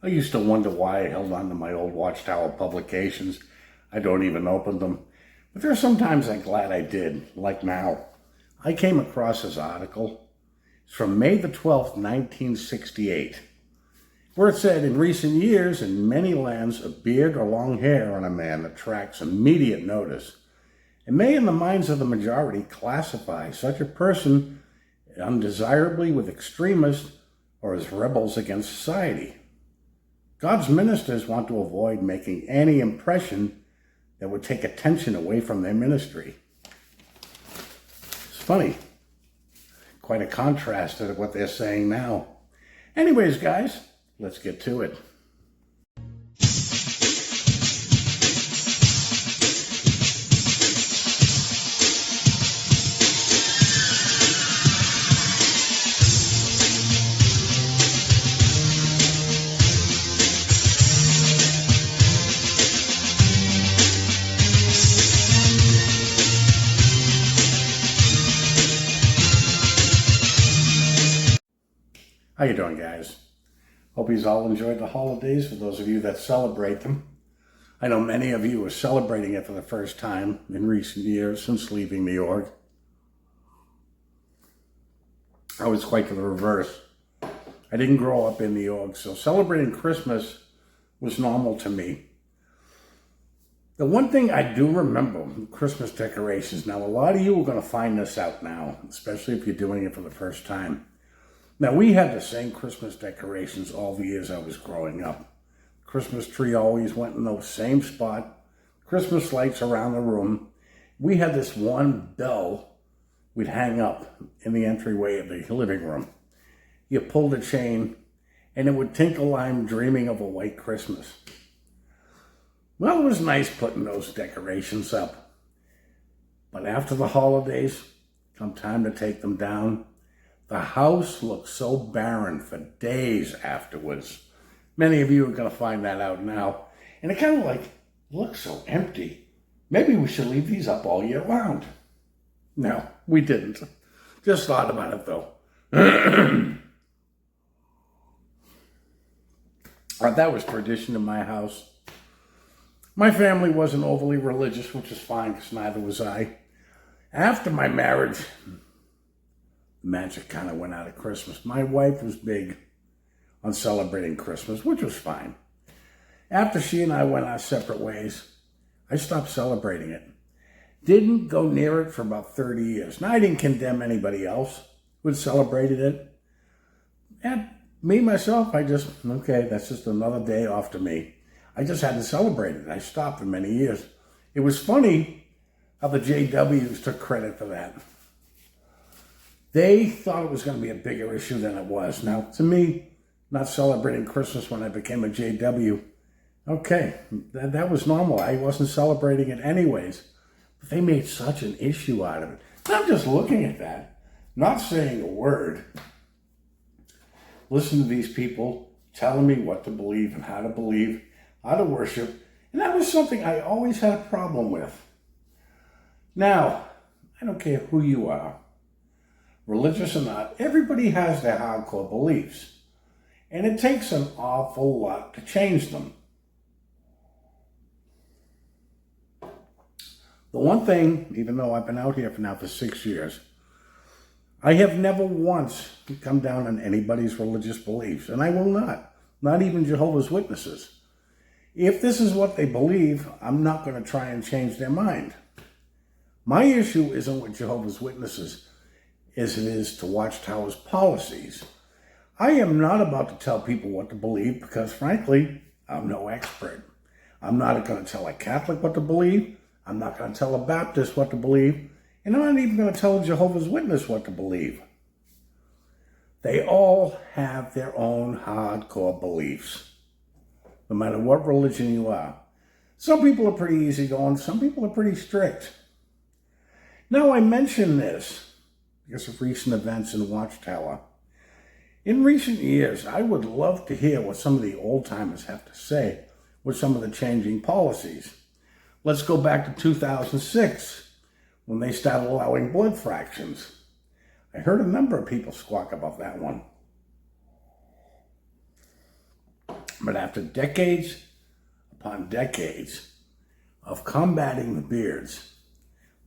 I used to wonder why I held on to my old Watchtower publications. I don't even open them. But there are some times I'm glad I did, like now. I came across this article. It's from May the 12th, 1968, where it said, in recent years, in many lands, a beard or long hair on a man attracts immediate notice. It may, in the minds of the majority, classify such a person undesirably with extremists or as rebels against society. God's ministers want to avoid making any impression that would take attention away from their ministry. It's funny. Quite a contrast to what they're saying now. Anyways, guys, let's get to it. How you doing, guys? Hope you all enjoyed the holidays, for those of you that celebrate them. I know many of you are celebrating it for the first time in recent years since leaving New York. I was quite the reverse. I didn't grow up in New York, so celebrating Christmas was normal to me. The one thing I do remember, Christmas decorations. Now, a lot of you are going to find this out now, especially if you're doing it for the first time. Now, we had the same Christmas decorations all the years I was growing up. Christmas tree always went in the same spot. Christmas lights around the room. We had this one bell we'd hang up in the entryway of the living room. You pulled the chain, and it would tinkle. I'm dreaming of a white Christmas. Well, it was nice putting those decorations up. But after the holidays, come time to take them down, the house looked so barren for days afterwards. Many of you are going to find that out now. And it kind of looks so empty. Maybe we should leave these up all year round. No, we didn't. Just thought about it, though. That was tradition in my house. My family wasn't overly religious, which is fine, because neither was I. After my marriage, magic kind of went out of Christmas. My wife was big on celebrating Christmas, which was fine. After she and I went our separate ways, I stopped celebrating it. Didn't go near it for about 30 years. Now, I didn't condemn anybody else who had celebrated it. And me, myself, okay, that's just another day off to me. I just hadn't celebrated it. I stopped for many years. It was funny how the JWs took credit for that. They thought it was going to be a bigger issue than it was. Now, to me, not celebrating Christmas when I became a JW, okay, that was normal. I wasn't celebrating it anyways. But they made such an issue out of it. And I'm just looking at that, not saying a word. Listen to these people telling me what to believe and how to believe, how to worship. And that was something I always had a problem with. Now, I don't care who you are, religious or not, everybody has their hardcore beliefs. And it takes an awful lot to change them. The one thing, even though I've been out here for 6 years, I have never once come down on anybody's religious beliefs, and I will not even Jehovah's Witnesses. If this is what they believe, I'm not going to try and change their mind. My issue isn't with Jehovah's Witnesses as it is to Watchtower's policies. I am not about to tell people what to believe because, frankly, I'm no expert. I'm not going to tell a Catholic what to believe. I'm not going to tell a Baptist what to believe. And I'm not even going to tell a Jehovah's Witness what to believe. They all have their own hardcore beliefs, no matter what religion you are. Some people are pretty easygoing. Some people are pretty strict. Now, I mention this because of recent events in Watchtower. In recent years, I would love to hear what some of the old-timers have to say with some of the changing policies. Let's go back to 2006, when they started allowing blood fractions. I heard a number of people squawk about that one. But after decades upon decades of combating the beards,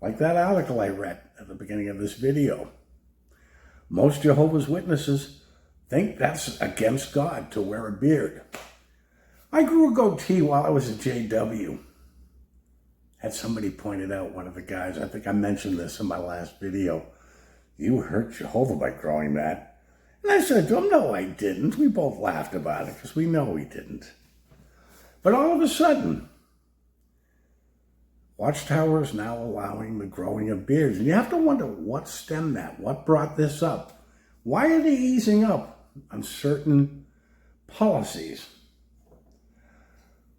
like that article I read at the beginning of this video, most Jehovah's Witnesses think that's against God to wear a beard. I grew a goatee while I was at JW. Had somebody pointed out, one of the guys, I think I mentioned this in my last video, you hurt Jehovah by growing that. And I said to him, no, I didn't. We both laughed about it because we know he didn't. But all of a sudden, Watchtower is now allowing the growing of beards. And you have to wonder what stemmed that, what brought this up. Why are they easing up on certain policies?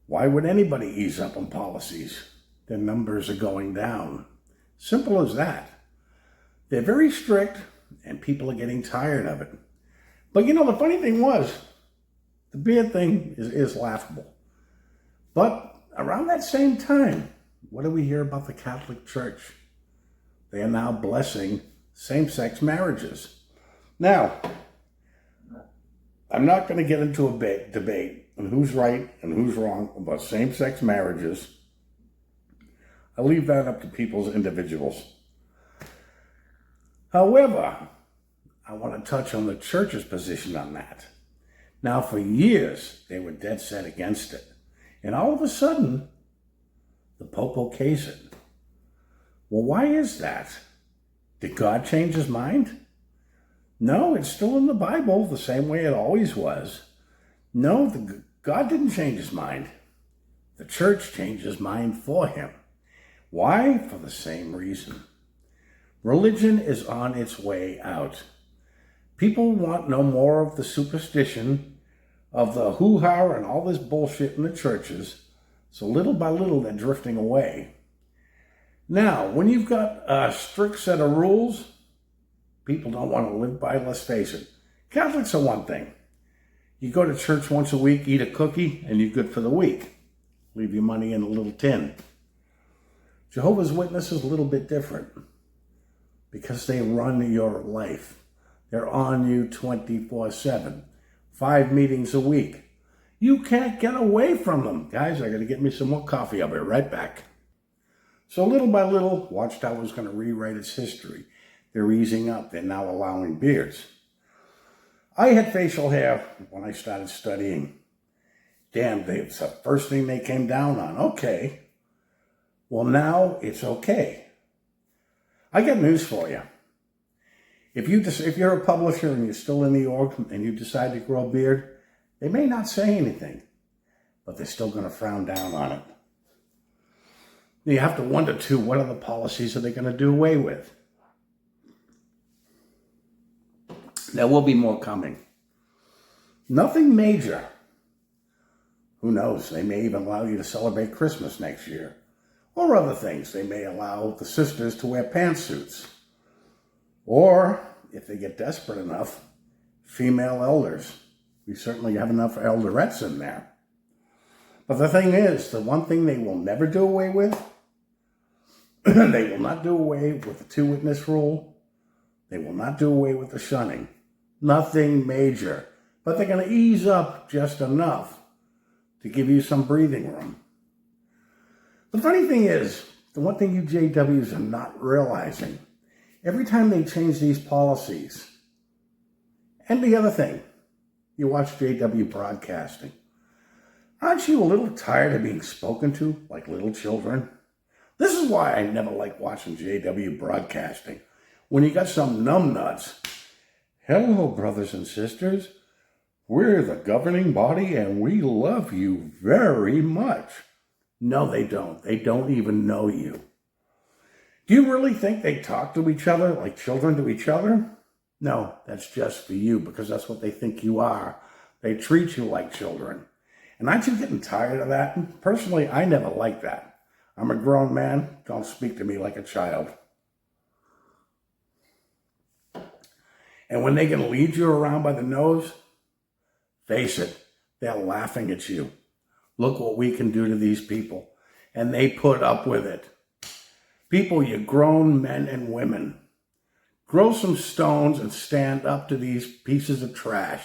Why would anybody ease up on policies? Their numbers are going down. Simple as that. They're very strict and people are getting tired of it. But you know, the funny thing was, the beard thing is laughable. But around that same time, what do we hear about the Catholic Church? They are now blessing same-sex marriages. Now, I'm not going to get into a debate on who's right and who's wrong about same-sex marriages. I leave that up to people's individuals. However, I want to touch on the church's position on that. Now, for years, they were dead set against it. And all of a sudden, the Pope okays it. Well, why is that? Did God change his mind? No, it's still in the Bible the same way it always was. No, God didn't change his mind. The church changed his mind for him. Why? For the same reason. Religion is on its way out. People want no more of the superstition, of the hoo-ha and all this bullshit in the churches, so little by little they're drifting away. Now, when you've got a strict set of rules, people don't want to live by, let's face it. Catholics are one thing. You go to church once a week, eat a cookie, and you're good for the week. Leave your money in a little tin. Jehovah's Witnesses is a little bit different because they run your life. They're on you 24/7, 5 meetings a week. You can't get away from them. Guys, I got to get me some more coffee. I'll be right back. So little by little, Watchtower is going to rewrite its history. They're easing up. They're now allowing beards. I had facial hair when I started studying. Damn, it's the first thing they came down on. Okay. Well, now it's okay. I got news for you. If you're a publisher and you're still in New York and you decide to grow a beard, they may not say anything, but they're still going to frown down on it. You have to wonder, too, what other policies are they going to do away with? There will be more coming. Nothing major. Who knows? They may even allow you to celebrate Christmas next year. Or other things. They may allow the sisters to wear pantsuits. Or, if they get desperate enough, female elders. We certainly have enough elderettes in there. But the thing is, the one thing they will never do away with, they will not do away with the 2-witness rule. They will not do away with the shunning. Nothing major. But they're going to ease up just enough to give you some breathing room. The funny thing is, the one thing you JWs are not realizing, every time they change these policies, and the other thing, you watch JW broadcasting, aren't you a little tired of being spoken to like little children? This is why I never like watching JW broadcasting. When you got some numbnuts, hello, brothers and sisters, we're the governing body and we love you very much. No, they don't. They don't even know you. Do you really think they talk to each other like children to each other? No, that's just for you because that's what they think you are. They treat you like children. And aren't you getting tired of that? Personally, I never liked that. I'm a grown man. Don't speak to me like a child. And when they can lead you around by the nose, face it, they're laughing at you. Look what we can do to these people. And they put up with it. People, you grown men and women, grow some stones and stand up to these pieces of trash.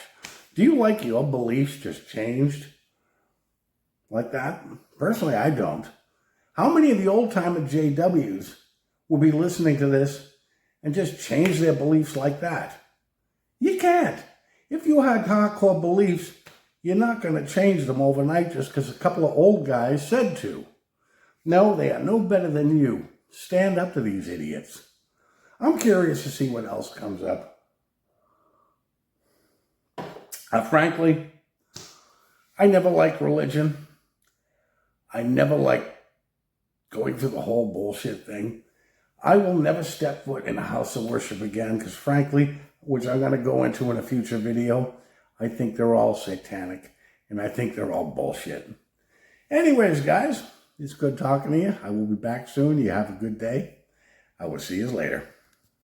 Do you like your beliefs just changed? like that? Personally, I don't. How many of the old-timer JWs will be listening to this and just change their beliefs like that? You can't. If you had hardcore beliefs, you're not going to change them overnight just because a couple of old guys said to. No, they are no better than you. Stand up to these idiots. I'm curious to see what else comes up. Frankly, I never liked religion. I never liked going through the whole bullshit thing. I will never step foot in a house of worship again because frankly, which I'm going to go into in a future video, I think they're all satanic and I think they're all bullshit. Anyways, guys, it's good talking to you. I will be back soon. You have a good day. I will see you later.